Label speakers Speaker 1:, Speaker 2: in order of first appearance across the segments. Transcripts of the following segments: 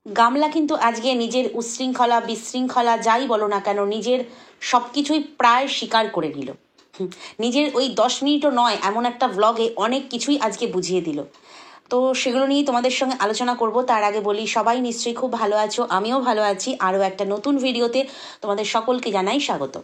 Speaker 1: গামলা কিন্তু আজকে নিজের উচ্ছৃঙ্খলা বিশৃঙ্খলা যাই বলো না কেন নিজের সব কিছুই প্রায় স্বীকার করে নিল। নিজের ওই 10 মিনিটও নয় এমন একটা ভ্লগে অনেক কিছুই আজকে বুঝিয়ে দিল। তো সেগুলো নিয়ে তোমাদের সঙ্গে আলোচনা করব। তার আগে বলি, সবাই নিশ্চয়ই খুব ভালো আছো, আমিও ভালো আছি। আরও একটা নতুন ভিডিওতে তোমাদের সকলকে জানাই স্বাগত।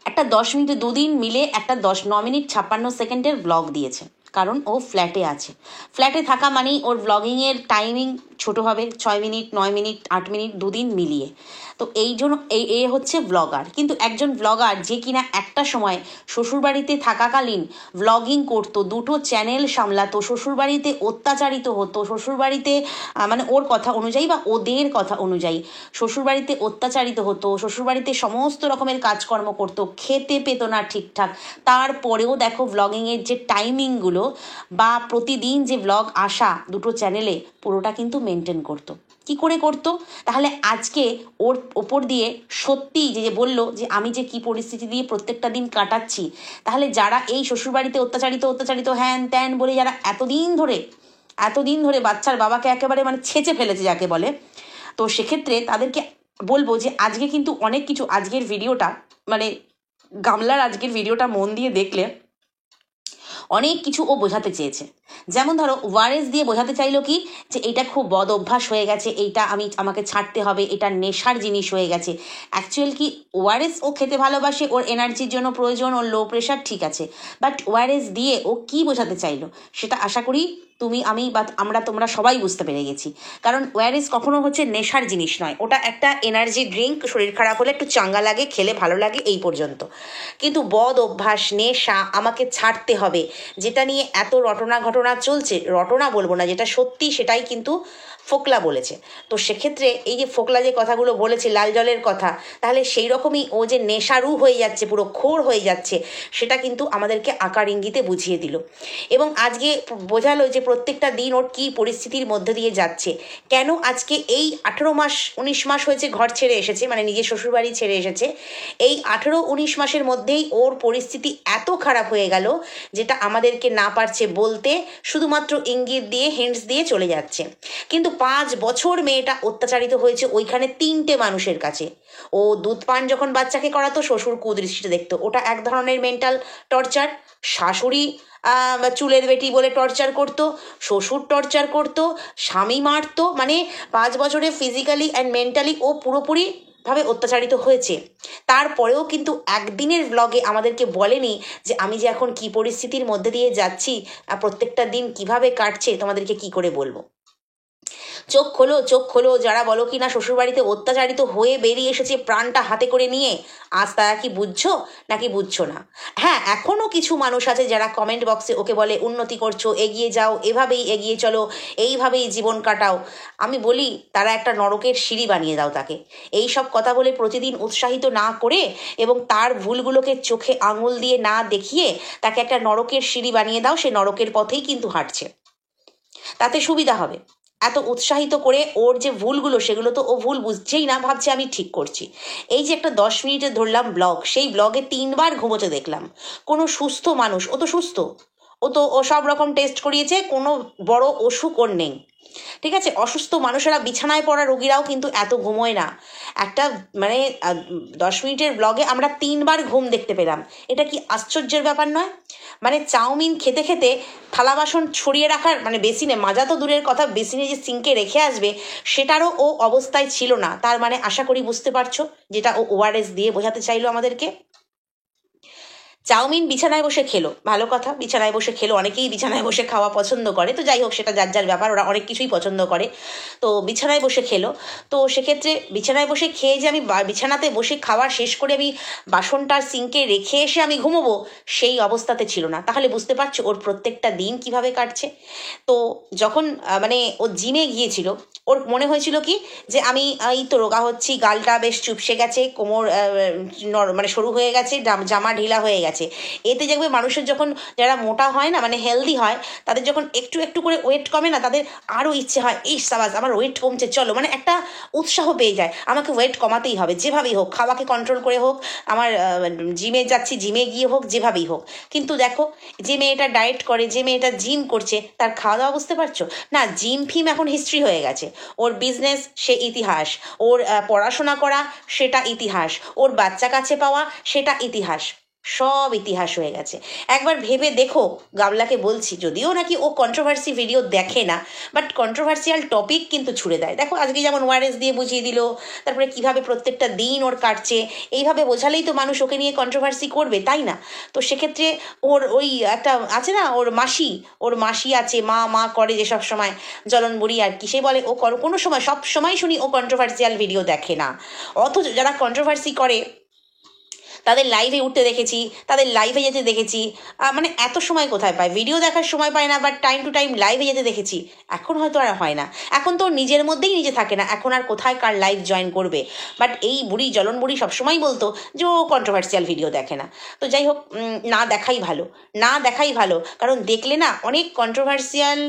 Speaker 1: একটা 10 মিনিটে দুদিন মিলে একটা 9 মিনিট 56 সেকেন্ডের ব্লগ দিয়েছে, কারণ ও ফ্ল্যাটে আছে। ফ্ল্যাটে থাকা মানেই ওর ব্লগিংয়ের টাইমিং ছোট হবে, 6 মিনিট 9 মিনিট 8 মিনিট দুদিন মিলিয়ে। তো এই জন্য এ হচ্ছে ব্লগার। কিন্তু একজন ব্লগার যে কিনা একটা সময় শ্বশুরবাড়িতে থাকাকালীন ব্লগিং করতো, দুটো চ্যানেল সামলাতো, শ্বশুরবাড়িতে অত্যাচারিত হতো, শ্বশুরবাড়িতে মানে ওর কথা অনুযায়ী বা ওদের কথা অনুযায়ী শ্বশুরবাড়িতে অত্যাচারিত হতো, শ্বশুরবাড়িতে সমস্ত রকমের কাজকর্ম করতো, খেতে পেতো না ঠিকঠাক, তারপরেও দেখো ব্লগিংয়ের যে টাইমিংগুলো বা প্রতিদিন যে ব্লগ আসা দুটো চ্যানেলে পুরোটা কিন্তু মেনটেন করতো। কি করে করতো? তাহলে আজকে ওর ওপর দিয়ে সত্যি যে বললো যে আমি যে কি পরিস্থিতি দিয়ে প্রত্যেকটা দিন কাটাচ্ছি, তাহলে যারা এই শ্বশুরবাড়িতে অত্যাচারিত হ্যান ত্যান বলে যারা এতদিন ধরে বাচ্চার বাবাকে একেবারে মানে ছেঁচে ফেলেছে যাকে বলে, তো সেক্ষেত্রে তাদেরকে বলবো যে আজকে কিন্তু অনেক কিছু, আজকের ভিডিওটা মানে গামলার আজকের ভিডিওটা মন দিয়ে দেখলে অনেক কিছু ও বোঝাতে চেয়েছে। যেমন ধরো ওয়ারেস দিয়ে বোঝাতে চাইলো কি, যে এটা খুব বদ অভ্যাস হয়ে গেছে, এইটা আমাকে ছাড়তে হবে, এটা নেশার জিনিস হয়ে গেছে। অ্যাকচুয়াল কি, ওয়ারেস ও খেতে ভালোবাসে, ওর এনার্জির জন্য প্রয়োজন, ওর লো প্রেশার, ঠিক আছে। বাট ওয়ারেস দিয়ে ও কি বোঝাতে চাইলো সেটা আশা করি তুমি আমি বা তোমরা সবাই বুঝতে পেরে গেছি। কারণ ওয়ারেস কখনো হচ্ছে নেশার জিনিস নয়, ওটা একটা এনার্জি ড্রিঙ্ক, শরীর খারাপ হলে একটু চাঙ্গা লাগে, খেলে ভালো লাগে, এই পর্যন্ত। কিন্তু বদ অভ্যাস, নেশা, আমাকে ছাড়তে হবে, যেটা নিয়ে এত রটনা ঘটনা চলছে, রটনা বলবো না, যেটা সত্যি সেটাই কিন্তু ফোকলা বলেছে। তো সেক্ষেত্রে এই যে ফোকলা যে কথাগুলো বলেছে লাল জলের কথা, তাহলে সেই রকমই ও যে নেশারু হয়ে যাচ্ছে, পুরো খোর হয়ে যাচ্ছে, সেটা কিন্তু আমাদেরকে আকার ইঙ্গিতে বুঝিয়ে দিল। এবং আজকে বোঝালো যে প্রত্যেকটা দিন ওর কী পরিস্থিতির মধ্যে দিয়ে যাচ্ছে, কেন আজকে এই 18 মাস 19 মাস হয়েছে ঘর ছেড়ে এসেছে, মানে নিজের শ্বশুরবাড়ি ছেড়ে এসেছে, এই 18-19 মাসের মধ্যেই ওর পরিস্থিতি এত খারাপ হয়ে গেল, যেটা আমাদেরকে না পারছে বলতে, শুধুমাত্র ইঙ্গিত দিয়ে হিন্টস দিয়ে চলে যাচ্ছে। কিন্তু 5 বছর মেয়েটা অত্যাচারিত হয়েছে ওইখানে 3টে মানুষের কাছে। ও দুধ পান যখন বাচ্চাকে করাতো শ্বশুর কুদৃষ্টিতে দেখতো, ওটা এক ধরনের মেন্টাল টর্চার। শাশুড়ি চুলের বেটি বলে টর্চার করতো, শ্বশুর টর্চার করতো, স্বামী মারতো, মানে 5 বছরে ফিজিক্যালি অ্যান্ড মেন্টালি ও পুরোপুরি ভাবে অত্যাচারিত হয়েছে। তারপরেও কিন্তু একদিনের ব্লগে আমাদেরকে বলেনি যে আমি যে এখন কি পরিস্থিতির মধ্যে দিয়ে যাচ্ছি, প্রত্যেকটা দিন কিভাবে কাটছে তোমাদেরকে কি করে বলবো। চোখ খোলো যারা বলো কি না শ্বশুরবাড়িতে অত্যাচারিত হয়ে বেরিয়ে এসেছে প্রাণটা হাতে করে নিয়ে, আজ তারা কি বুঝছো নাকি বুঝছো না? হ্যাঁ, এখনও কিছু মানুষ আছে যারা কমেন্ট বক্সে ওকে বলে উন্নতি করছো, এগিয়ে যাও, এভাবেই এগিয়ে চলো, এইভাবেই জীবন কাটাও। আমি বলি তারা একটা নরকের সিঁড়ি বানিয়ে দাও তাকে। এই সব কথা বলে প্রতিদিন উৎসাহিত না করে এবং তার ভুলগুলোকে চোখে আঙুল দিয়ে না দেখিয়ে তাকে একটা নরকের সিঁড়ি বানিয়ে দাও, সে নরকের পথেই কিন্তু হাঁটছে, তাতে সুবিধা হবে। এত উৎসাহিত করে ওর যে ভুলগুলো, সেগুলো তো ও ভুল বুঝছেই না, ভাবছে আমি ঠিক করছি। এই যে একটা 10 মিনিটে ধরলাম ব্লগ, সেই ব্লগে 3বার ঘুমোতে দেখলাম। কোনো সুস্থ মানুষ, ও তো সুস্থ, ও সব রকম টেস্ট করিয়েছে, কোনো বড় অসুখ ওর নেই, ঠিক আছে। অসুস্থ মানুষেরা, বিছানায় পড়া রোগীরাও কিন্তু এত ঘুমোয় না। একটা মানে 10 মিনিটের ব্লগে আমরা 3বার ঘুম দেখতে পেলাম, এটা কি আশ্চর্যের ব্যাপার নয়? মানে চাউমিন খেতে খেতে থালা বাসন ছড়িয়ে রাখার, মানে বেসিনে মাজা তো দূরের কথা, বেসিনে যে সিঙ্কে রেখে আসবে সেটারও ও অবস্থায় ছিল না। তার মানে আশা করি বুঝতে পারছো যেটা ও ওআরএস দিয়ে বোঝাতে চাইলো আমাদেরকে। চাউমিন বিছানায় বসে খেলো, ভালো কথা, বিছানায় বসে খেলো, অনেকেই বিছানায় বসে খাওয়া পছন্দ করে, তো যাই হোক সেটা যার যার ব্যাপার, ওরা অনেক কিছুই পছন্দ করে। তো বিছানায় বসে খেলো, তো সেক্ষেত্রে বিছানায় বসে খেয়ে যে আমি বিছানাতে বসে খাওয়া শেষ করে আমি বাসনটা সিঙ্কে রেখে এসে আমি ঘুমোবো, সেই অবস্থাতে ছিল না। তাহলে বুঝতে পারছো ওর প্রত্যেকটা দিন কিভাবে কাটছে। তো যখন মানে ও জিমে গিয়েছিল, ওর মনে হয়েছিল কি যে আমি এই তো রোগা হচ্ছি, গালটা বেশ চুপসে গেছে, কোমর মানে সরু হয়ে গেছে, জামা ঢিলা হয়ে গেছে, গেছে। এতে দেখবে মানুষের যখন যারা মোটা হয় না, মানে হেলদি হয়, তাদের যখন একটু একটু করে ওয়েট কমে না, তাদের আরও ইচ্ছে হয়, এই সাবাস আমার ওয়েট কমছে, চলো, মানে একটা উৎসাহ পেয়ে যায়, আমাকে ওয়েট কমাতেই হবে, যেভাবেই হোক, খাওয়াকে কন্ট্রোল করে হোক, আমার জিমে যাচ্ছি, জিমে গিয়ে হোক, যেভাবেই হোক। কিন্তু দেখো, যে মেয়েটা ডায়েট করে, যে মেয়েটা জিম করছে, তার খাওয়া দাওয়া বুঝতে পারছো না? জিম ফিম এখন হিস্ট্রি হয়ে গেছে। ওর বিজনেস সে ইতিহাস, ওর পড়াশোনা করা সেটা ইতিহাস, ওর বাচ্চা কাছে পাওয়া সেটা ইতিহাস, সব ইতিহাস হয়ে গেছে। একবার ভেবে দেখো, গাবলাকে বলছি, যদিও নাকি ও কন্ট্রোভার্সি ভিডিও দেখে না, বাট কন্ট্রোভার্সিয়াল টপিক কিন্তু ছুড়ে দেয়। দেখো আজকে যেমন ওয়ারেস দিয়ে বুঝিয়ে দিল, তারপরে কিভাবে প্রত্যেকটা দিন ওর কাটছে, এইভাবে বোঝালেই তো মানুষ ওকে নিয়ে কন্ট্রোভার্সি করবে, তাই না? তো সেক্ষেত্রে ওর ওই একটা আছে না, ওর মাসি আছে, মা মা করে যে সব সময় জ্বলন বুড়ি আর কি, সে বলে ও কোনো সময়, সব সময় শুনি ও কন্ট্রোভার্সিয়াল ভিডিও দেখে না। অথচ যারা কন্ট্রোভার্সি করে তাদের লাইভে উঠতে দেখেছি, তাদের লাইভে যেতে দেখেছি, মানে এত সময় কোথায় পায়? ভিডিও দেখার সময় পায় না, বাট টাইম টু টাইম লাইভে যেতে দেখেছি। এখন হয়তো আর হয় না, এখন তো নিজের মধ্যেই নিজে থাকে না, এখন আর কোথায় কার লাইভ জয়েন করবে। বাট এই বুড়ি, জ্বলন বুড়ি সবসময় বলতো যে ও কন্ট্রোভার্সিয়াল ভিডিও দেখে না। তো যাই হোক, না দেখাই ভালো, না দেখাই ভালো, কারণ দেখলে না অনেক কন্ট্রোভার্সিয়াল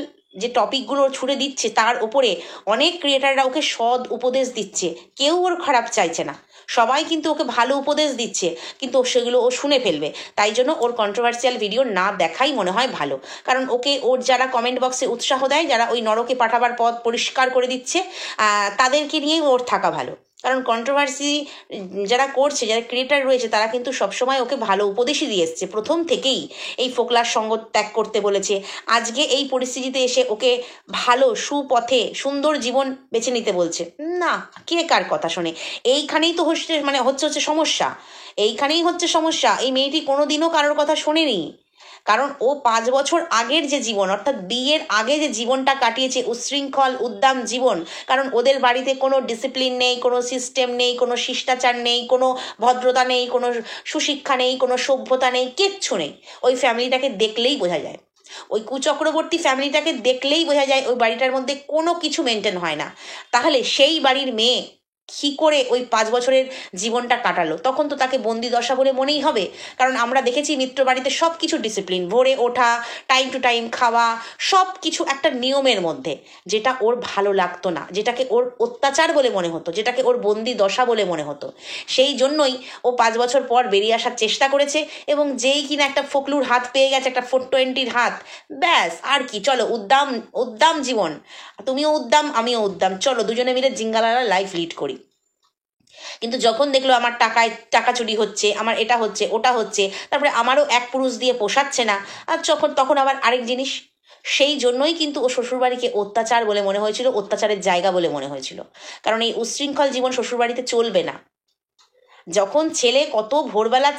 Speaker 1: যে টপিকগুলো ছুড়ে দিচ্ছে, তার উপরে অনেক ক্রিয়েটাররা ওকে সৎ উপদেশ দিচ্ছে, কেউ ওর খারাপ চাইছে না, সবাই কিন্তু ওকে ভালো উপদেশ দিচ্ছে, কিন্তু সেগুলো ও শুনে ফেলবে। তাই জন্য ওর কন্ট্রোভার্সিয়াল ভিডিও না দেখাই মনে হয় ভালো, কারণ ওকে ওর যারা কমেন্ট বক্সে উৎসাহ দেয়, যারা ওই নরকে পাঠাবার পথ পরিষ্কার করে দিচ্ছে, তাদেরকে নিয়েই ওর থাকা ভালো। কারণ কন্ট্রোভার্সি যারা করছে, যারা ক্রিয়েটার রয়েছে, তারা কিন্তু সবসময় ওকে ভালো উপদেশই দিয়ে এসছে, প্রথম থেকেই এই ফোকলার সঙ্গ ত্যাগ করতে বলেছে, আজকে এই পরিস্থিতিতে এসে ওকে ভালো সুপথে সুন্দর জীবন বেছে নিতে বলছে না। কে কার কথা শোনে? এইখানেই তো হচ্ছে সমস্যা, এইখানেই হচ্ছে সমস্যা। এই মেয়েটি কোনোদিনও কারোর কথা শোনেনি, কারণ ও 5 বছর আগের যে জীবন, অর্থাৎ বিয়ের আগে যে জীবনটা কাটিয়েছে, উচ্ছৃঙ্খল উদ্দাম জীবন, কারণ ওদের বাড়িতে কোনো ডিসিপ্লিন নেই, কোনো সিস্টেম নেই, কোনো শিষ্টাচার নেই, কোনো ভদ্রতা নেই, কোনো সুশিক্ষা নেই, কোনো সভ্যতা নেই, কিচ্ছু নেই। ওই ফ্যামিলিটাকে দেখলেই বোঝা যায়, ওই কুচক্রবর্তী ফ্যামিলিটাকে দেখলেই বোঝা যায় ওই বাড়িটার মধ্যে কোনো কিছু মেনটেন হয় না। তাহলে সেই বাড়ির মেয়ে কী করে ওই 5 বছরের জীবনটা কাটালো? তখন তো তাকে বন্দি দশা বলে মনেই হবে, কারণ আমরা দেখেছি মিত্র বাড়িতে সব কিছু ডিসিপ্লিন, ভোরে ওঠা, টাইম টু টাইম খাওয়া, সব কিছু একটা নিয়মের মধ্যে, যেটা ওর ভালো লাগতো না, যেটাকে ওর অত্যাচার বলে মনে হতো, যেটাকে ওর বন্দি দশা বলে মনে হতো। সেই জন্যই ও 5 বছর পর বেরিয়ে আসার চেষ্টা করেছে, এবং যেই কিনা একটা ফোকলুর হাত পেয়ে গেছে, একটা 420-র হাত, ব্যাস আর কি, চলো উদ্দাম উদ্দাম জীবন, তুমিও উদ্দাম আমিও উদ্দাম, চলো দুজনে মিলে জিঙ্গালালা লাইফ লিড করি। কিন্তু যখন দেখলো আমার টাকা চুরি হচ্ছে, আমার এটা হচ্ছে ওটা হচ্ছে, তারপরে আমারও এক পুরুষ দিয়ে পোষাচ্ছে না, আর তখন আবার আরেক জিনিস। সেই জন্যই কিন্তু ও শ্বশুরবাড়িকে অত্যাচার বলে মনে হয়েছিল, অত্যাচারের জায়গা বলে মনে হয়েছিল, কারণ এই উচ্ছৃঙ্খল জীবন শ্বশুরবাড়িতে চলবে না। যখন কত ভোরবেলা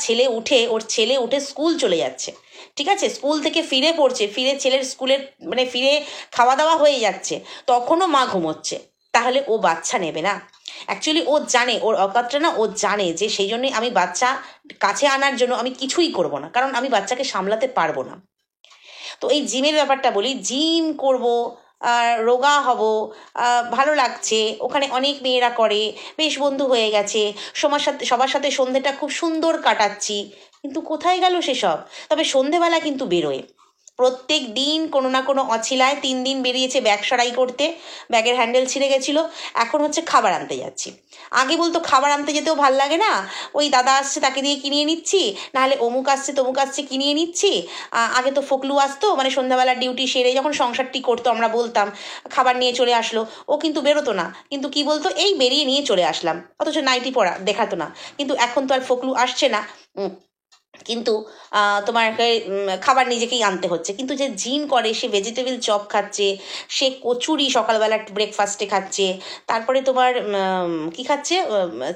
Speaker 1: ওর ছেলে উঠে স্কুল চলে যাচ্ছে, ঠিক আছে, স্কুল থেকে ফিরে পড়ছে, ফিরে ছেলের স্কুলের ফিরে খাওয়া দাওয়া হয়ে যাচ্ছে, তখনও মা ঘুমোচ্ছে, তাহলে ও বাচ্চা নেবে না? অ্যাকচুয়ালি ও জানে ওর অকাতটা না, ও জানে যে সেই জন্যই আমি বাচ্চা কাছে আনার জন্য আমি কিছুই করব না, কারণ আমি বাচ্চাকে সামলাতে পারবো না। তো এই জিমের ব্যাপারটা বলি, জিম করব, রোগা হব, ভালো লাগছে, ওখানে অনেক মেয়েরা করে, বেশ বন্ধু হয়ে গেছে, সবার সাথে সন্ধেটা খুব সুন্দর কাটাচ্ছি, কিন্তু কোথায় গেল সেসব? তবে সন্ধেবেলা কিন্তু বেরোয় প্রত্যেক দিন কোনো না কোনো অছিলায়। 3 দিন বেরিয়েছে ব্যাগ সারাই করতে, ব্যাগের হ্যান্ডেল ছিঁড়ে গেছিলো, এখন হচ্ছে খাবার আনতে যাচ্ছি। আগে বলতো খাবার আনতে যেতেও ভাল লাগে না, ওই দাদা আসছে তাকে দিয়ে কিনিয়ে নিচ্ছি, নাহলে অমুক আসছে তমুক আসছে কিনিয়ে নিচ্ছি। আগে তো ফকলু আসতো, সন্ধ্যাবেলা ডিউটি সেরে যখন সংসারটি করতো, আমরা বলতাম খাবার নিয়ে চলে আসলো, ও কিন্তু বেরোতো না, কিন্তু কি বলতো, এই বেরিয়ে নিয়ে চলে আসলাম, অথচ নাইটি পরা দেখাতো না। কিন্তু এখন তো আর ফকলু আসছে না, কিন্তু তোমাকে খাবার নিজেকেই আনতে হচ্ছে। কিন্তু যে জিম করে সে ভেজিটেবল চপ খাচ্ছে, সে কচুরি সকালবেলা ব্রেকফাস্টে খাচ্ছে, তারপরে তোমার কি খাচ্ছে,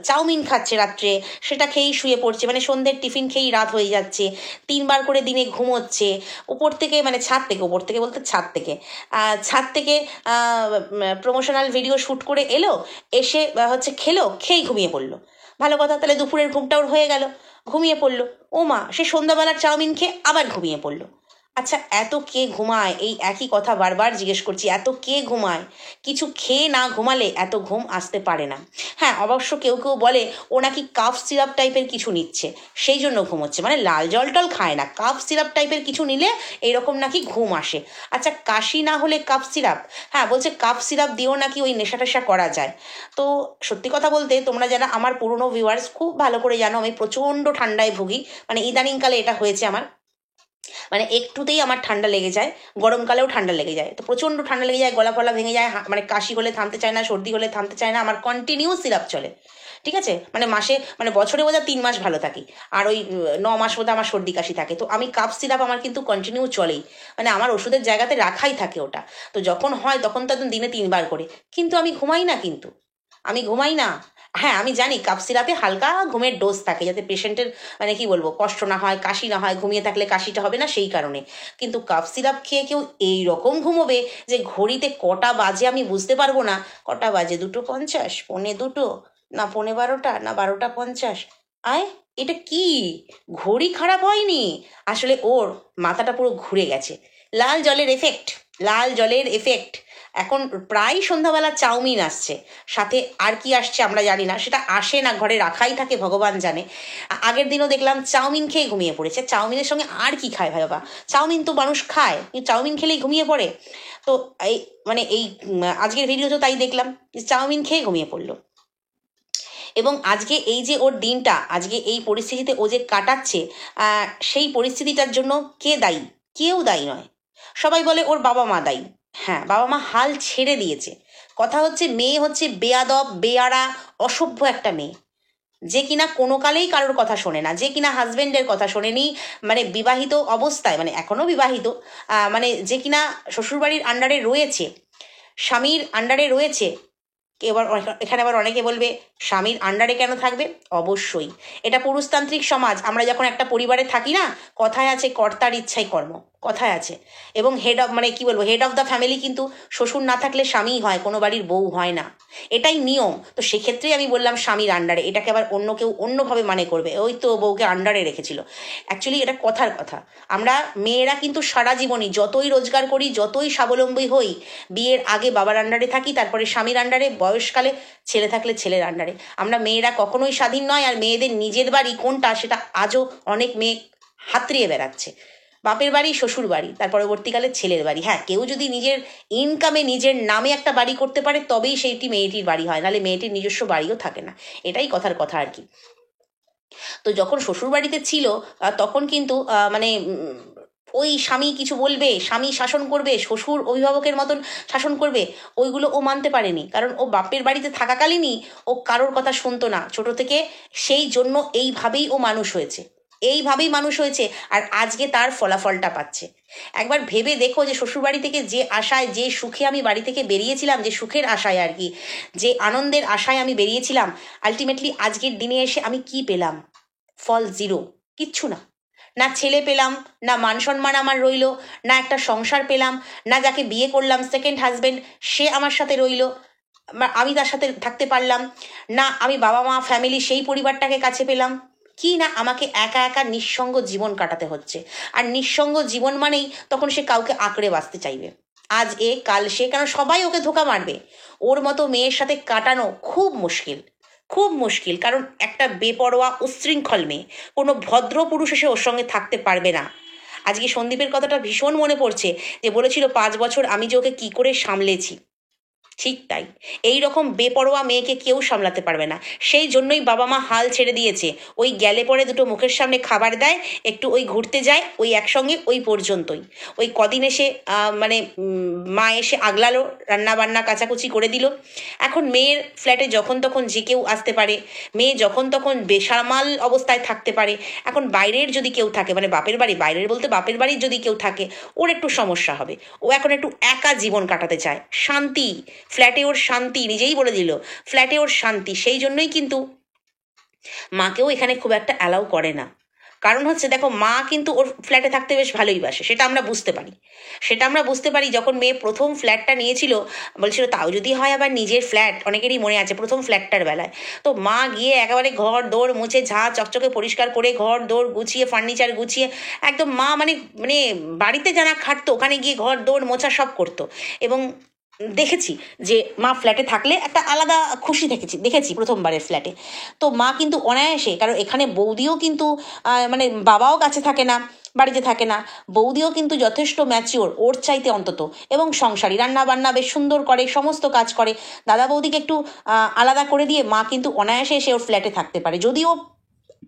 Speaker 1: চাউমিন খাচ্ছে রাত্রে, সেটা খেয়েই শুয়ে পড়ছে, সন্ধ্যের টিফিন খেয়েই রাত হয়ে যাচ্ছে, 3বার করে দিনে ঘুমোচ্ছে, উপর থেকে উপর থেকে বলতে ছাদ থেকে প্রমোশনাল ভিডিও শ্যুট করে এলো, এসে হচ্ছে খেলো, খেয়েই ঘুমিয়ে পড়লো। ভালো কথা, তাহলে দুপুরের ঘুমটা ওর হয়ে গেল, ঘুমিয়ে পড়লো। ও মা, সে সন্ধ্যাবেলার চাউমিন খেয়ে আবার ঘুমিয়ে পড়লো। আচ্ছা, এত কে ঘুমায়? এই একই কথা বারবার জিজ্ঞেস করছি, এত কে ঘুমায়? কিছু খেয়ে না ঘুমালে এত ঘুম আসতে পারে না। হ্যাঁ, অবশ্য কেউ কেউ বলে ও নাকি কাফ সিরাপ টাইপের কিছু নিচ্ছে, সেই জন্য ঘুম হচ্ছে। মানে লাল জল টল খায় না, কাফ সিরাপ টাইপের কিছু নিলে এইরকম নাকি ঘুম আসে। আচ্ছা, কাশি না হলে কাফ সিরাপ? হ্যাঁ, বলছে কাফ সিরাপ দিয়েও নাকি ওই নেশা টেশা করা যায়। তো সত্যি কথা বলতে, তোমরা যারা আমার পুরনো ভিউয়ার্স খুব ভালো করে জানো আমি প্রচণ্ড ঠান্ডায় ভুগি। মানে ইদানিংকালে এটা হয়েছে আমার, মানে একটুতেই আমার ঠান্ডা লেগে যায়, গরমকালেও ঠান্ডা লেগে যায়, তো প্রচণ্ড ঠান্ডা লেগে যায়, গলা ফলা ভেঙে যায়, মানে কাশি হলে থামতে চায় না, সর্দি হলে থামতে চায় না, আমার কন্টিনিউ সিরাপ চলে। ঠিক আছে, মানে মাসে, মানে বছরে বোধহয় 3 মাস ভালো থাকি, আর ওই 9 মাস বোধহয় আমার সর্দি কাশি থাকে। তো আমি কাপ সিরাপ আমার কিন্তু কন্টিনিউ চলেই, মানে আমার ওষুধের জায়গাতে রাখাই থাকে ওটা। তো যখন হয় তখন তো একদম দিনে 3 বার করে। কিন্তু আমি ঘুমাই না, কিন্তু আমি ঘুমাই না। হ্যাঁ, আমি জানি কাপ সিরাপে হালকা ঘুমের ডোজ থাকে, যাতে পেশেন্টের মানে কি বলবো কষ্ট না হয়, কাশি না হয়, ঘুমিয়ে থাকলে কাশিটা হবে না সেই কারণে। কিন্তু কাপ সিরাপ খেয়ে কেউ এই রকম ঘুমোবে যে ঘড়িতে কটা বাজে আমি বুঝতে পারবো না। কটা বাজে? 2:50, 2:45, না 12:15, না 12:50? আয়, এটা কি? ঘড়ি খারাপ হয়নি, আসলে ওর মাথাটা পুরো ঘুরে গেছে। লাল জলের এফেক্ট, লাল জলের এফেক্ট। এখন প্রায় সন্ধ্যাবেলা চাউমিন আসছে, সাথে আর কি আসছে আমরা জানি না, সেটা আসে না, ঘরে রাখাই থাকে ভগবান জানে। আগের দিনও দেখলাম চাউমিন খেয়ে ঘুমিয়ে পড়েছে। চাউমিনের সঙ্গে আর কি খায় ভাই বাবা? চাউমিন তো মানুষ খায়, কিন্তু চাউমিন খেলেই ঘুমিয়ে পড়ে? তো এই মানে এই আজকের ভিডিও তো তাই দেখলাম, যে চাউমিন খেয়ে ঘুমিয়ে পড়লো। এবং আজকে এই যে ওর দিনটা, আজকে এই পরিস্থিতিতে ও যে কাটাচ্ছে, সেই পরিস্থিতিটার জন্য কে দায়ী? কেউ দায়ী নয়। সবাই বলে ওর বাবা মা দায়ী। হ্যাঁ, বাবা মা হাল ছেড়ে দিয়েছে। কথা হচ্ছে মেয়ে হচ্ছে বেয়াদব, বেয়াড়া, অসভ্য একটা মেয়ে, যে কিনা কোনো কালেই কারোর কথা শোনে না, যে কিনা হাজবেন্ডের কথা শোনেনি, মানে বিবাহিত অবস্থায়, মানে এখনো বিবাহিত, মানে যে কিনা শ্বশুরবাড়ির আন্ডারে রয়েছে, স্বামীর আন্ডারে রয়েছে। এবার এখানে আবার অনেকে বলবে স্বামীর আন্ডারে কেন থাকবে? অবশ্যই, এটা পুরুষতান্ত্রিক সমাজ। আমরা যখন একটা পরিবারে থাকি না, কথায় আছে কর্তার ইচ্ছাই কর্ম, কথায় আছে। এবং হেড অফ, মানে কি বলবো, হেড অফ দ্য ফ্যামিলি কিন্তু শ্বশুর না থাকলে স্বামী হয়, কোনো বাড়ির বউ হয় না, এটাই নিয়ম। তো সেক্ষেত্রেই আমি বললাম স্বামীর আন্ডারে। এটাকে আবার অন্য কেউ অন্যভাবে মানে করবে, ওই তো বউকে আন্ডারে রেখেছিল। অ্যাকচুয়ালি এটা কথার কথা। আমরা মেয়েরা কিন্তু সারা জীবনই যতই রোজগার করি, যতই স্বাবলম্বী হই, বিয়ের আগে বাবার আন্ডারে থাকি, তারপরে স্বামীর আন্ডারে, বয়সকালে ছেলে থাকলে ছেলের আন্ডারে। আমরা মেয়েরা কখনোই স্বাধীন নয়। আর মেয়েদের নিজের বাড়ি কোনটা সেটা আজও অনেক মেয়ে হাতড়িয়ে বেড়াচ্ছে। বাপের বাড়ি, শ্বশুর বাড়ি, তার পরবর্তীকালে ছেলের বাড়ি। হ্যাঁ, কেউ যদি নিজের ইনকামে নিজের নামে একটা বাড়ি করতে পারে তবেই সেইটি মেয়েটির বাড়ি হয়, নাহলে মেয়েটির নিজস্ব বাড়িও থাকে না। এটাই কথার কথা আর কি। তো যখন শ্বশুর বাড়িতে ছিল, তখন কিন্তু মানে ওই স্বামী কিছু বলবে, স্বামী শাসন করবে, শ্বশুর অভিভাবকের মতন শাসন করবে, ওইগুলো ও মানতে পারেনি। কারণ ও বাপের বাড়িতে থাকাকালীনই ও কারোর কথা শুনতো না ছোট থেকে। সেই জন্য এইভাবেই ও মানুষ হয়েছে, এইভাবেই মানুষ হয়েছে। আর আজকে তার ফলাফলটা পাচ্ছে। একবার ভেবে দেখো যে শ্বশুরবাড়ি থেকে যে আশায়, যে সুখে আমি বাড়ি থেকে বেরিয়েছিলাম, যে সুখের আশায় আর কি, যে আনন্দের আশায় আমি বেরিয়েছিলাম, আলটিমেটলি আজকের দিনে এসে আমি কি পেলাম? ফল জিরো, কিচ্ছু না। না ছেলে পেলাম, না মান সম্মান আমার রইলো, না একটা সংসার পেলাম, না যাকে বিয়ে করলাম সেকেন্ড হাজবেন্ড সে আমার সাথে রইলো, আমি তার সাথে থাকতে পারলাম, না আমি বাবা মা ফ্যামিলি সেই পরিবারটাকে কাছে পেলাম। কি না, আমাকে একা একা নিঃসঙ্গ জীবন কাটাতে হচ্ছে। আর নিঃসঙ্গ জীবন মানেই তখন সে কাউকে আঁকড়ে বাঁচতে চাইবে, আজ এ কাল সে, কারণ সবাই ওকে ধোকা মারবে। ওর মতো মেয়ের সাথে কাটানো খুব মুশকিল, খুব মুশকিল। কারণ একটা বেপরোয়া উচ্ছৃঙ্খল মেয়ে, কোনো ভদ্র পুরুষ এসে ওর সঙ্গে থাকতে পারবে না। আজকে সন্দীপের কথাটা ভীষণ মনে পড়ছে, যে বলেছিল 5 বছর আমি যে ওকে কী করে সামলেছি। ঠিক তাই, এই রকম বেপরোয়া মেয়েকে কেউ সামলাতে পারবে না। সেই জন্যই বাবা মা হাল ছেড়ে দিয়েছে। ওই গেলে পরে দুটো মুখের সামনে খাবার দেয়, একটু ওই ঘুরতে যায়, ওই একসঙ্গে ওই পর্যন্তই। ওই কদিন এসে মানে মা এসে আগলালো, রান্না বান্না কাচাকুচি করে দিল। এখন মেয়ের ফ্ল্যাটে যখন তখন যে কেউ আসতে পারে, মেয়ে যখন তখন বেসামাল অবস্থায় থাকতে পারে। এখন বাইরের যদি কেউ থাকে, মানে বাপের বাড়ি, বাইরের বলতে বাপের বাড়ির যদি কেউ থাকে, ওর একটু সমস্যা হবে। ও এখন একটু একা জীবন কাটাতে চায়, শান্তি। ফ্ল্যাটে ওর শান্তি, নিজেই বলে দিল ফ্ল্যাটে ওর শান্তি। সেই জন্যই কিন্তু মাকেও এখানে খুব একটা অ্যালাউ করে না। কারণ হচ্ছে দেখো, মা কিন্তু ওর ফ্ল্যাটে থাকতে বেশ ভালোই বাসে, সেটা আমরা বুঝতে পারি। যখন মেয়ে প্রথম ফ্ল্যাটটা নিয়েছিল, বলছিল তাও যদি হয় আবার নিজের ফ্ল্যাট, অনেকেরই মনে আছে প্রথম ফ্ল্যাটটার বেলায়। তো মা গিয়ে একেবারে ঘর দৌড় মুছে চকচকে পরিষ্কার করে ঘর দৌড় গুছিয়ে ফার্নিচার গুছিয়ে একদম মা মানে মানে বাড়িতে যারা খাটতো ওখানে গিয়ে ঘর দৌড় মোছা সব করতো। এবং দেখেছি যে মা ফ্ল্যাটে থাকলে একটা আলাদা খুশি দেখেছি প্রথমবারের ফ্ল্যাটে। তো মা কিন্তু অনায়াসে, কারণ এখানে বৌদিও কিন্তু মানে বাবাও কাছে থাকে না, বাড়িতে থাকে না, বৌদিও কিন্তু যথেষ্ট ম্যাচিওর ওর চাইতে অন্তত, এবং সংসারী, রান্না বান্না বেশ সুন্দর করে, সমস্ত কাজ করে। দাদা বৌদিকে একটু আলাদা করে দিয়ে মা কিন্তু অনায়াসে এসে ওর ফ্ল্যাটে থাকতে পারে। যদিও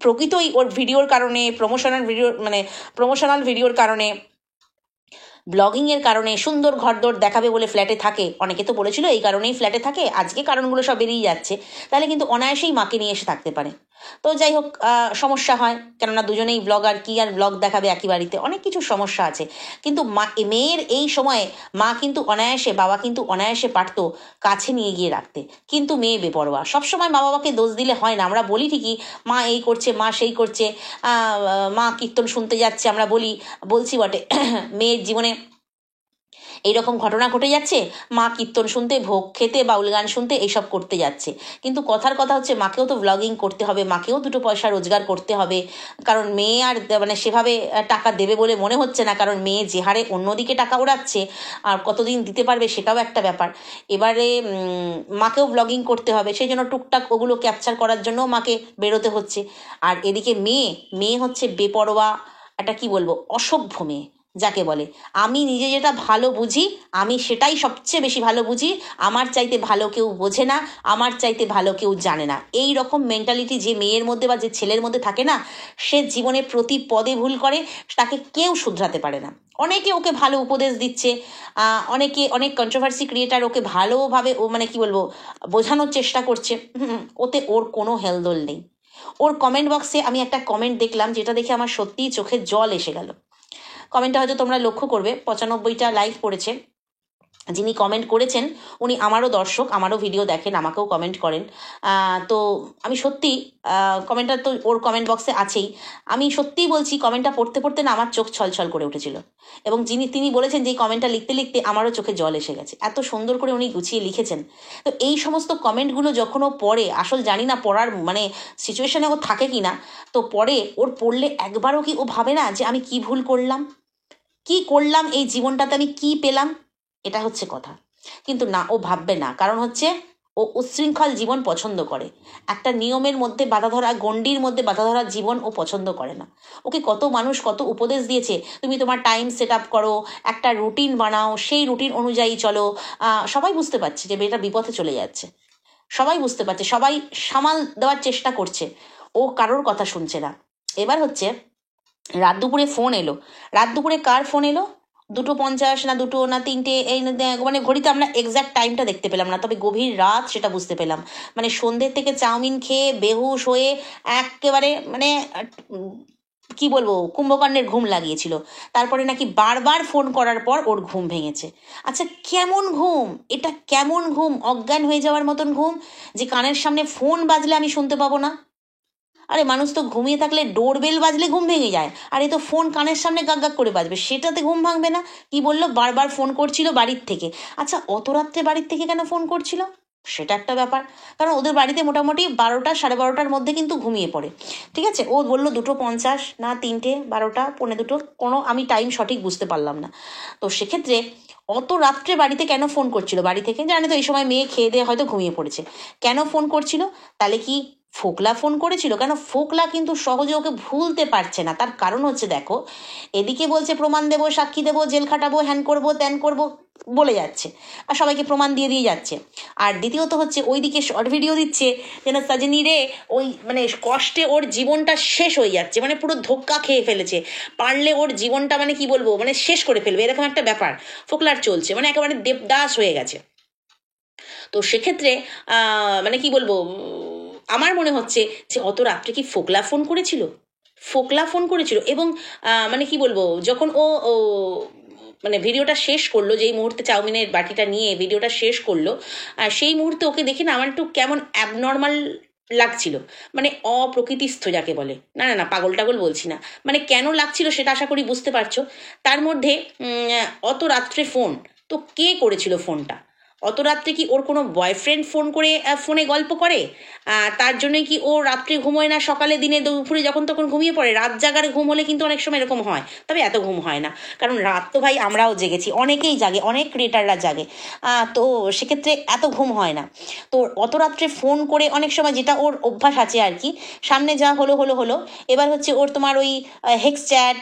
Speaker 1: প্রকৃতই ওর ভিডিওর কারণে, প্রমোশনাল ভিডিওর কারণে, ব্লগিংয়ের কারণে সুন্দর ঘরদোর দেখাবে বলে ফ্ল্যাটে থাকে, অনেকে তো বলেছিল এই কারণেই ফ্ল্যাটে থাকে, আজকে কারণগুলো সব বেরিয়ে যাচ্ছে, তাহলে কিন্তু অনায়াসেই মাকে নিয়ে এসে থাকতে পারে। তো যাই হোক, সমস্যা হয়, কেননা দুজনেই ব্লগার, কি আর ব্লগ দেখাবে একই বাড়িতে, অনেক কিছু সমস্যা আছে। কিন্তু মেয়ের এই সময়ে মা কিন্তু অনায়াসে, বাবা কিন্তু অনায়াসে পারতো কাছে নিয়ে গিয়ে রাখতে, কিন্তু মেয়ে বেপরোয়া। সবসময় মা বাবাকে দোষ দিলে হয় না। আমরা বলি ঠিকই, মা এই করছে, মা সেই করছে, মা কীর্তন শুনতে যাচ্ছে, আমরা বলছি বটে, মেয়ের জীবনে এইরকম ঘটনা ঘটে যাচ্ছে, মা কীর্তন শুনতে, ভোগ খেতে, বাউল গান শুনতে এইসব করতে যাচ্ছে। কিন্তু কথার কথা হচ্ছে, মাকেও তো ব্লগিং করতে হবে, মাকেও দুটো পয়সা রোজগার করতে হবে। কারণ মেয়ে আর মানে সেভাবে টাকা দেবে বলে মনে হচ্ছে না, কারণ মেয়ে যে হারে অন্যদিকে টাকা ওড়াচ্ছে, আর কতদিন দিতে পারবে সেটাও একটা ব্যাপার। এবারে মাকেও ব্লগিং করতে হবে, সেই জন্য টুকটাক ওগুলো ক্যাপচার করার জন্য মাকে বেরোতে হচ্ছে। আর এদিকে মেয়ে হচ্ছে বেপরোয়া, একটা কি বলবো, অসভ্য মেয়ে যাকে বলে। আমি নিজে যেটা ভালো বুঝি, আমি সেটাই সবচেয়ে বেশি ভালো বুঝি, আমার চাইতে ভালো কেউ বোঝে না, আমার চাইতে ভালো কেউ জানে না, এই রকম মেন্টালিটি যে মেয়ের মধ্যে বা যে ছেলের মধ্যে থাকে না, সে জীবনে প্রতি পদে ভুল করে, তাকে কেউ শুধরাতে পারে না। অনেকে ওকে ভালো উপদেশ দিচ্ছে, অনেক কন্ট্রোভার্সি ক্রিয়েটার ওকে ভালোভাবে মানে কি বলবো, বোঝানোর চেষ্টা করছে, ওতে ওর কোনো হেলদোল নেই। ওর কমেন্ট বক্সে আমি একটা কমেন্ট দেখলাম, যেটা দেখে আমার সত্যিই চোখে জল এসে গেল। কমেন্টটা হয়তো তোমরা লক্ষ্য করবে, 95টা লাইক পড়েছে। যিনি কমেন্ট করেছেন উনি আমারও দর্শক, আমারও ভিডিও দেখেন, আমাকেও কমেন্ট করেন। তো আমি সত্যি, কমেন্টটা তো ওর কমেন্ট বক্সে আছেই, আমি সত্যিই বলছি, কমেন্টটা পড়তে পড়তে না আমার চোখ ছলছল করে উঠেছিল। এবং তিনি বলেছেন যে এই কমেন্টটা লিখতে লিখতে আমারও চোখে জল এসে গেছে, এত সুন্দর করে উনি গুছিয়ে লিখেছেন। তো এই সমস্ত কমেন্টগুলো যখন ও পড়ে, আসল জানি না পড়ার মানে সিচুয়েশনে ও থাকে কি না, তো পড়লে একবারও কি ও ভাবে না যে আমি কি ভুল করলাম, এই জীবনটাতে আমি কি পেলাম, এটা হচ্ছে কথা। কিন্তু না, ও ভাববে না, কারণ হচ্ছে ও উচ্ছৃঙ্খল জীবন পছন্দ করে, একটা নিয়মের মধ্যে বাধা ধরা, গণ্ডির মধ্যে বাধা ধরা জীবন ও পছন্দ করে না। ওকে কত মানুষ কত উপদেশ দিয়েছে, তুমি তোমার টাইম সেট আপ করো, একটা রুটিন বানাও, সেই রুটিন অনুযায়ী চলো। সবাই বুঝতে পারছে যে মেয়েটা বিপথে চলে যাচ্ছে, সবাই বুঝতে পারছে, সবাই সামাল দেওয়ার চেষ্টা করছে, ও কারোর কথা শুনছে না। এবার হচ্ছে রাত দুপুরে ফোন এলো, রাত দুপুরে কার ফোন এলো, 2:50 না 2 না 3টে, এই মানে ঘড়িতে আমরা এক্স্যাক্ট টাইমটা দেখতে পেলাম না, তবে গভীর রাত সেটা বুঝতে পেলাম। মানে সন্ধ্যের থেকে চাউমিন খেয়ে বেহুশ হয়ে একেবারে মানে কি বলবো, কুম্ভকর্ণের ঘুম লাগিয়েছিল। তারপরে নাকি বারবার ফোন করার পর ওর ঘুম ভেঙেছে। আচ্ছা, কেমন ঘুম এটা, কেমন ঘুম, অজ্ঞান হয়ে যাওয়ার মতন ঘুম, যে কানের সামনে ফোন বাজলে আমি শুনতে পাবো না? আরে মানুষ তো ঘুমিয়ে থাকলে ডোরবেল বাজলে ঘুম ভেঙে যায়, আর এ তো ফোন কানের সামনে গাক গাক করে বাজবে, সেটাতে ঘুম ভাঙবে না? কি বললো, বারবার ফোন করছিল বাড়ির থেকে। আচ্ছা, অত রাত্রে বাড়ির থেকে কেন ফোন করছিল, সেটা একটা ব্যাপার, কারণ ওদের বাড়িতে মোটামুটি 12টা 12:30টার মধ্যে কিন্তু ঘুমিয়ে পড়ে। ঠিক আছে, ও বললো 2:50 না 3টে, 12টা 1:45, কোনো আমি টাইম সঠিক বুঝতে পারলাম না। তো সেক্ষেত্রে অত রাত্রে বাড়িতে কেন ফোন করছিল, বাড়ি থেকে জানে তো এই সময় মেয়ে খেয়ে দিয়ে হয়তো ঘুমিয়ে পড়েছে, কেন ফোন করছিল? তাহলে কি ফোকলা ফোন করেছিল? কেন, ফোকলা কিন্তু সহজে ওকে ভুলতে পারছে না, তার কারণ হচ্ছে দেখো, এদিকে বলছে প্রমাণ দেবো, সাক্ষী দেবো, জেল খাটাবো, হ্যান করবো, ত্যান করবো বলে যাচ্ছে, আর সবাইকে প্রমাণ দিয়ে দিয়ে যাচ্ছে। আর দ্বিতীয়ত হচ্ছে ওইদিকে শর্ট ভিডিও দিচ্ছে যেন সাজনি রে ওই মানে কষ্টে ওর জীবনটা শেষ হয়ে যাচ্ছে, মানে পুরো ধোক্কা খেয়ে ফেলেছে, পারলে ওর জীবনটা মানে কি বলবো, মানে শেষ করে ফেলবে, এরকম একটা ব্যাপার ফোকলার চলছে, মানে একেবারে দেবদাস হয়ে গেছে। তো সেক্ষেত্রে মানে কি বলবো, আমার মনে হচ্ছে যে অত রাত্রে কি ফোকলা ফোন করেছিল। এবং মানে কি বলবো, যখন ও মানে ভিডিওটা শেষ করলো, যেই মুহূর্তে চাউমিনের বাটিটা নিয়ে ভিডিওটা শেষ করলো, সেই মুহূর্তে ওকে দেখে না আমার একটু কেমন অ্যাবনর্মাল লাগছিল, মানে অপ্রকৃতিস্থ যাকে বলে, না না না পাগল টাগল বলছি না, মানে কেন লাগছিল সেটা আশা করি বুঝতে পারছো। তার মধ্যে অত রাত্রে ফোন, তো কে করেছিল ফোনটা? অত রাত্রে কি ওর কোনো বয়ফ্রেন্ড ফোন করে ফোনে গল্প করে? তার জন্যই কি ও রাত্রে ঘুমোয় না, সকালে দিনে দুপুরে যখন তখন ঘুমিয়ে পড়ে? রাত জাগার ঘুম হলে কিন্তু অনেক সময় এরকম হয়, তবে এত ঘুম হয় না, কারণ রাত তো ভাই আমরাও জেগেছি, অনেকেই জাগে, অনেক ক্রিয়েটাররা জাগে, তো সেক্ষেত্রে এত ঘুম হয় না। তো অত রাত্রে ফোন করে অনেক সময়, যেটা ওর অভ্যাস আছে আর কি, সামনে যা হলো হলো হলো, এবার হচ্ছে ওর তোমার ওই হেক্স চ্যাট,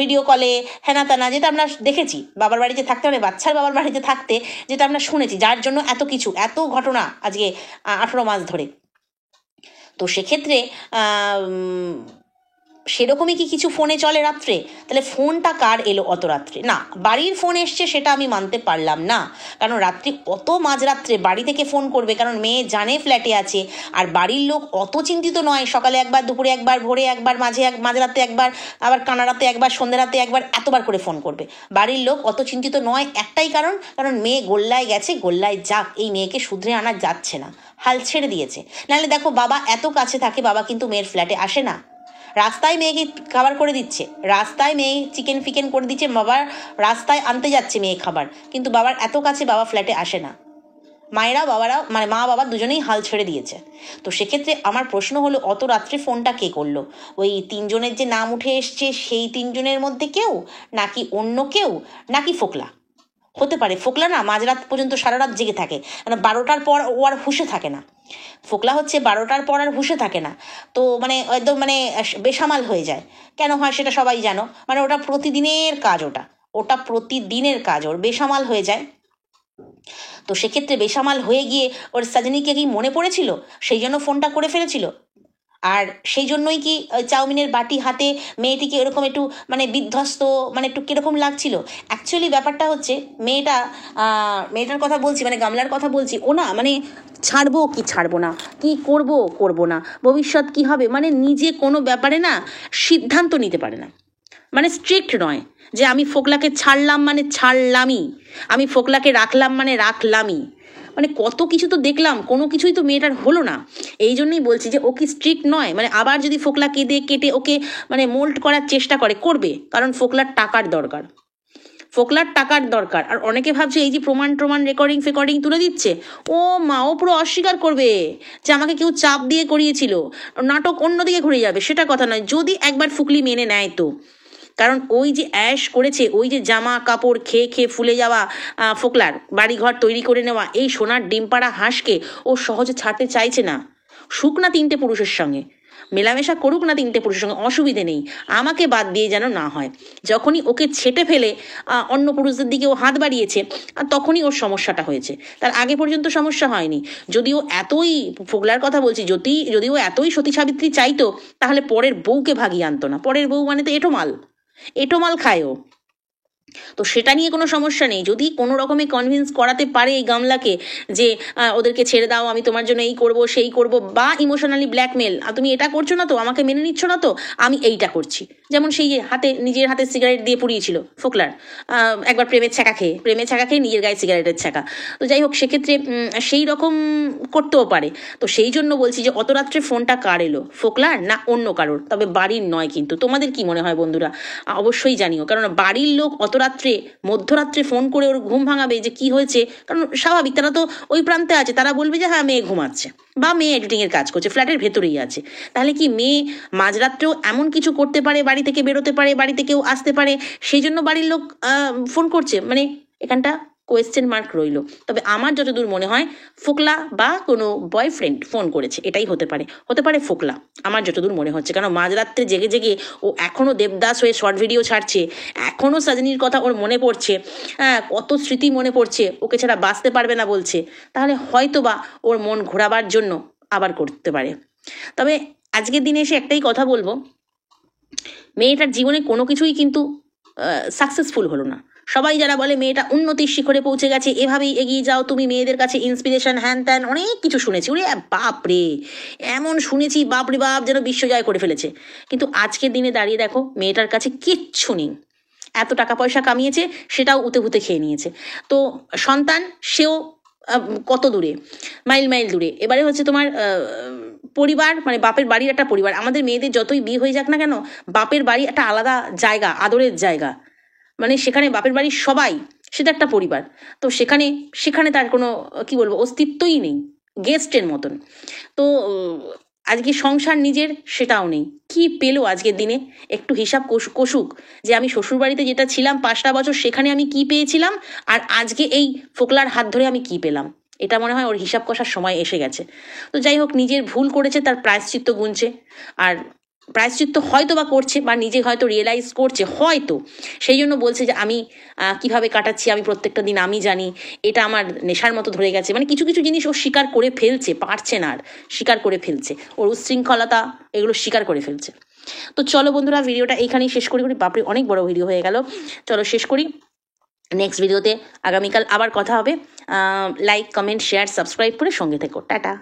Speaker 1: ভিডিও কলে হেনা তেনা, যেটা আমরা দেখেছি বাবার বাড়িতে থাকতে, মানে বাচ্চার বাবার বাড়িতে থাকতে যেটা আমরা শুনেছি, যার জন্য এত কিছু এত ঘটনা আজকে 18 মাস ধরে। তো সেক্ষেত্রে সেরকমই কি কিছু ফোনে চলে রাত্রে? তাহলে ফোনটা কার এলো অত রাত্রে? না, বাড়ির ফোন এসছে সেটা আমি মানতে পারলাম না, কারণ রাত্রি অত মাঝরাত্রে বাড়ি থেকে ফোন করবে, কারণ মেয়ে জানে ফ্ল্যাটে আছে, আর বাড়ির লোক অত চিন্তিত নয়, সকালে একবার, দুপুরে একবার, ভোরে একবার, মাঝরাতে একবার, আবার কানারাতে একবার, সন্ধ্যে রাতে একবার, এতবার করে ফোন করবে। বাড়ির লোক অত চিন্তিত নয়, একটাই কারণ, কারণ মেয়ে গোল্লায় গেছে, গোল্লায় যাক, এই মেয়েকে শুধরে আনা যাচ্ছে না, হাল ছেড়ে দিয়েছে। নাহলে দেখো, বাবা এত কাছে থাকে, বাবা কিন্তু মেয়ের ফ্ল্যাটে আসে না, রাস্তায় মেয়েকে খাবার করে দিচ্ছে, রাস্তায় মেয়ে চিকেন ফিকেন করে দিচ্ছে, বাবার রাস্তায় আনতে যাচ্ছে মেয়ে খাবার, কিন্তু বাবার এত কাছে, বাবা ফ্ল্যাটে আসে না। মায়েরা বাবারা, মানে মা বাবা দুজনেই হাল ছেড়ে দিয়েছে। তো সেক্ষেত্রে আমার প্রশ্ন হলো, অত রাত্রে ফোনটা কে করলো? ওই 3জনের যে নাম উঠে এসছে সেই 3জনের মধ্যে কেউ, নাকি অন্য কেউ, নাকি ফোকলা? হতে পারে ফোকলা না মাঝরাত পর্যন্ত সারা রাত জেগে থাকে, মানে 12টার পর ও আর হুঁশে থাকে না। ফোকলা হচ্ছে 12টার পর আর হুঁশে থাকে না, তো মানে একদম মানে বেসামাল হয়ে যায়। কেন হয় সেটা সবাই জানো, মানে ওটা প্রতিদিনের কাজ, ওটা ওটা প্রতিদিনের কাজ, ওর বেসামাল হয়ে যায়। তো সেক্ষেত্রে বেসামাল হয়ে গিয়ে ওর সাজনীকে কি মনে পড়েছিল, সেই জন্য ফোনটা করে ফেলেছিল? আর সেই জন্যই কি চাউমিনের বাটি হাতে মেয়েটিকে এরকম একটু মানে বিধ্বস্ত, মানে একটু কীরকম লাগছিল? অ্যাকচুয়ালি ব্যাপারটা হচ্ছে, মেয়েটার কথা বলছি, মানে গামলার কথা বলছি, ও না মানে ছাড়বো কি ছাড়বো না, কি করব করব না, ভবিষ্যৎ কি হবে, মানে নিজে কোনো ব্যাপারে না সিদ্ধান্ত নিতে পারে না, মানে স্ট্রিক্ট নয় যে আমি ফোকলাকে ছাড়লাম মানে ছাড়লামই, আমি ফোকলাকে রাখলাম মানে রাখলামই, মানে কত কিছু তো দেখলাম, কোনো কিছুই তো মেয়েটার হলো না। এই জন্যই বলছি যে ও কি স্ট্রিক্ট নয়? মানে আবার যদি ফোকলা কেঁদে কেটে ওকে মানে মোল্ড করার চেষ্টা করবে, কারণ ফোকলার টাকার দরকার, ফোকলার টাকার দরকার। আর অনেকে ভাবছে এই যে প্রমাণ রেকর্ডিং ফেকর্ডিং তুলে দিচ্ছে, ও মা, ও পুরো অস্বীকার করবে যে আমাকে কেউ চাপ দিয়ে করিয়েছিল, নাটক অন্যদিকে ঘুরে যাবে, সেটা কথা নয়, যদি একবার ফুকলি মেনে নেয় তো। কারণ ওই যে অ্যাশ করেছে, ওই যে জামা কাপড় খেয়ে খেয়ে ফুলে যাওয়া ফোকলার, বাড়িঘর তৈরি করে নেওয়া এই সোনার ডিম পাড়া হাঁসকে ও সহজে ছাড়তে চাইছে না। সুখ না 3টে পুরুষের সঙ্গে, মেলামেশা করুক না 3টে পুরুষের সঙ্গে, অসুবিধে নেই, আমাকে বাদ দিয়ে যেন না হয়। যখনই ওকে ছেটে ফেলে অন্য পুরুষদের দিকে ও হাত বাড়িয়েছে, আর তখনই ওর সমস্যাটা হয়েছে, তার আগে পর্যন্ত সমস্যা হয়নি। যদিও এতই, ফোকলার কথা বলছি, যদিও এতই সতী সাবিত্রী চাইতো, তাহলে পরের বউকে ভাগিয়ে আনতো না, পরের বউ মানে তো এঁটো মাল খায় ও। তো সেটা নিয়ে কোনো সমস্যা নেই, যদি কোনো রকমে কনভিন্স করাতে পারে এই গামলাকে যে ওদেরকে ছেড়ে দাও, আমি তোমার জন্য এই করব সেই করব, বা ইমোশনালি ব্ল্যাকমেল, তুমি এটা করছো না তো, আমাকে মেনে নিচ্ছ না তো, আমি এইটা করছি। যেমন সেই যে নিজের হাতে সিগারেট দিয়ে পুড়িয়েছিল ফোকলার, একবার প্রেমের ছ্যাঁকা খেয়ে নিজের গায়ে সিগারেটের ছ্যাঁকা। তো যাই হোক, সেক্ষেত্রে সেই রকম করতেও পারে। তো সেই জন্য বলছি যে অত রাত্রে ফোনটা কার এলো, ফোকলার না অন্য কারোর? তবে বাড়ির নয় কিন্তু। তোমাদের কি মনে হয় বন্ধুরা? অবশ্যই জানিও, কারণ বাড়ির লোক অত রাত্রে, মধ্যরাত্রে ফোন করে ওর ঘুম ভাঙাবে যে কি হয়েছে, কারণ স্বাভাবিক, তারা তো ওই প্রান্তে আছে, তারা বলবে যে হ্যাঁ মেয়ে ঘুমাচ্ছে, বা মেয়ে এডিটিংয়ের কাজ করছে, ফ্ল্যাটের ভেতরেই আছে। তাহলে কি মেয়ে মাঝরাত্রেও এমন কিছু করতে পারে, বাড়ি থেকে বেরোতে পারে, বাড়িতে কেউ আসতে পারে, সেই জন্য বাড়ির লোক ফোন করছে? মানে এখানটা কোয়েশ্চেন মার্ক রইল। তবে আমার যতদূর মনে হয় ফোকলা বা কোনো বয়ফ্রেন্ড ফোন করেছে, এটাই হতে পারে ফোকলা, আমার যতদূর মনে হচ্ছে। কারণ মাঝরাত্রে জেগে জেগে ও এখনও দেবদাস হয়ে শর্ট ভিডিও ছাড়ছে, এখনও সাজনীর কথা ওর মনে পড়ছে, হ্যাঁ কত স্মৃতি মনে পড়ছে, ওকে ছাড়া বাঁচতে পারবে না বলছে, তাহলে হয়তো বা ওর মন ঘোরাবার জন্য আবার করতে পারে। তবে আজকের দিনে এসে একটাই কথা বলবো, মেয়েটার জীবনে কোনো কিছুই কিন্তু সাকসেসফুল হলো না। সবাই যারা বলে মেয়েটা উন্নতির শিখরে পৌঁছে গেছে, এভাবেই এগিয়ে যাও তুমি, মেয়েদের কাছে ইন্সপিরেশন, হ্যান ত্যান, অনেক কিছু শুনেছি, ওরে বাপ রে, এমন শুনেছি বাপরে বাপ, যেন বিশ্বজয় করে ফেলেছে। কিন্তু আজকের দিনে দাঁড়িয়ে দেখো, মেয়েটার কাছে কিচ্ছু নেই। এত টাকা পয়সা কামিয়েছে, সেটাও উতে ভুতে খেয়ে নিয়েছে। তো সন্তান, সেও কত দূরে, মাইল মাইল দূরে। এবারে হচ্ছে তোমার পরিবার, মানে বাপের বাড়ির একটা পরিবার। আমাদের মেয়েদের যতই বিয়ে হয়ে যাক না কেন, বাপের বাড়ি একটা আলাদা জায়গা, আদরের জায়গা, মানে সেখানে বাপের বাড়ির সবাই, সেটা একটা পরিবার। তো সেখানে সেখানে তার কোনো কি বলবো অস্তিত্বই নেই, গেস্টের মতন। তো আজকে সংসার নিজের সেটাও নেই। কি পেলো আজকের দিনে একটু হিসাব কষুক, যে আমি শ্বশুরবাড়িতে যেটা ছিলাম 5টা বছর, সেখানে আমি কি পেয়েছিলাম, আর আজকে এই ফোকলার হাত ধরে আমি কি পেলাম। এটা মনে হয় ওর হিসাব কষার সময় এসে গেছে। তো যাই হোক, নিজের ভুল করেছে, তার প্রায়শ্চিত্ত গুনছে। আর প্রায়শ্চিত্ত হয়তো বা করছে, বা নিজে হয়তো রিয়েলাইজ করছে, হয়তো সেই জন্য বলছে যে আমি কিভাবে কাটাচ্ছি আমি প্রত্যেকটা দিন আমি জানি, এটা আমার নেশার মতো ধরে গেছে। মানে কিছু কিছু জিনিস ও স্বীকার করে ফেলছে, পারছে না আর, স্বীকার করে ফেলছে, ওর উচ্ছৃঙ্খলতা এগুলো স্বীকার করে ফেলছে। তো চলো বন্ধুরা, ভিডিওটা এইখানেই শেষ করি। বাপরে, অনেক বড় ভিডিও হয়ে গেল। চলো শেষ করি। নেক্সট ভিডিওতে আগামীকাল আবার কথা হবে। লাইক, কমেন্ট, শেয়ার, সাবস্ক্রাইব করে সঙ্গে থেকো। টাটা।